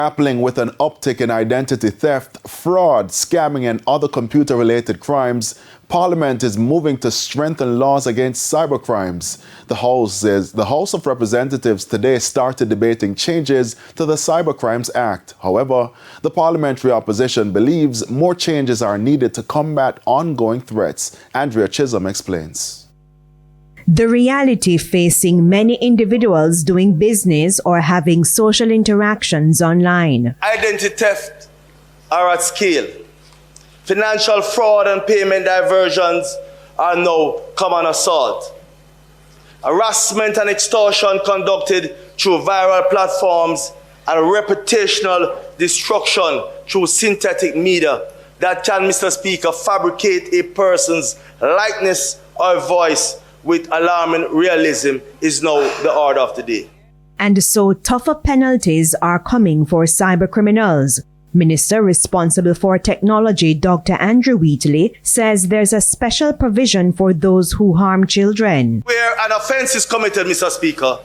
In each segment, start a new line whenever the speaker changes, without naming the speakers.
Grappling with an uptick in identity theft, fraud, scamming and other computer-related crimes, Parliament is moving to strengthen laws against cybercrimes. The House of Representatives today started debating changes to the Cybercrimes Act. However, the parliamentary opposition believes more changes are needed to combat ongoing threats. Andrea Chisholm explains.
The reality facing many individuals doing business or having social interactions online.
Identity theft are at scale. Financial fraud and payment diversions are now common assault. Harassment and extortion conducted through viral platforms and reputational destruction through synthetic media that can, Mr. Speaker, fabricate a person's likeness or voice with alarming realism is now the order of the day.
And so tougher penalties are coming for cybercriminals. Minister responsible for technology, Dr. Andrew Wheatley, says there's a special provision for those who harm children.
Where an offense is committed, Mr. Speaker,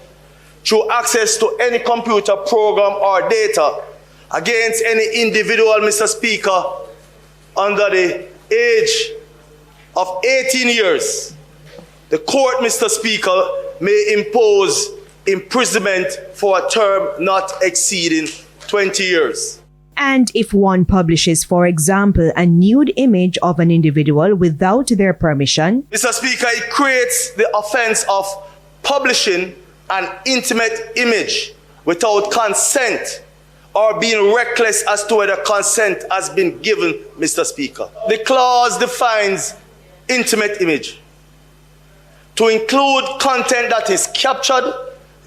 through access to any computer program or data against any individual, Mr. Speaker, under the age of 18 years, the court, Mr. Speaker, may impose imprisonment for a term not exceeding 20 years.
And if one publishes, for example, a nude image of an individual without their permission,
Mr. Speaker, it creates the offense of publishing an intimate image without consent or being reckless as to whether consent has been given, Mr. Speaker. The clause defines intimate image to include content that is captured,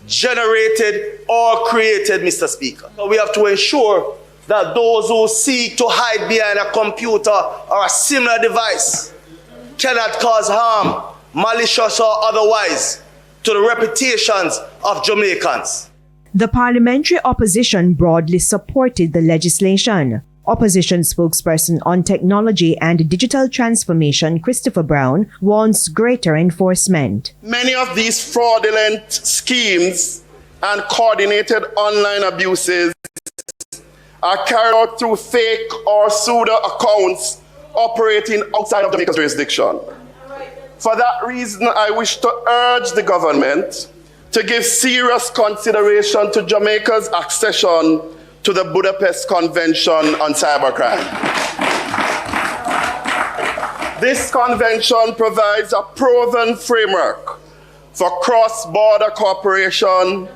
generated, or created, Mr. Speaker. So we have to ensure that those who seek to hide behind a computer or a similar device cannot cause harm, malicious or otherwise, to the reputations of Jamaicans.
The parliamentary opposition broadly supported the legislation. Opposition spokesperson on technology and digital transformation, Christopher Brown, wants greater enforcement.
Many of these fraudulent schemes and coordinated online abuses are carried out through fake or pseudo accounts operating outside of Jamaica's jurisdiction. For that reason, I wish to urge the government to give serious consideration to Jamaica's accession to the Budapest Convention on Cybercrime. This convention provides a proven framework for cross-border cooperation,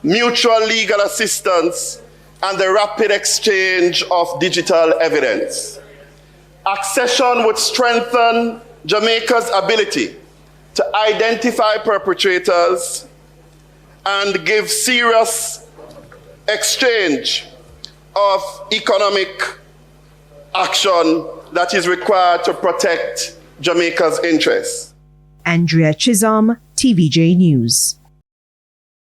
mutual legal assistance, and the rapid exchange of digital evidence. Accession would strengthen Jamaica's ability to identify perpetrators and give serious exchange of economic action that is required to protect Jamaica's interests.
Andrea Chisholm, TVJ News.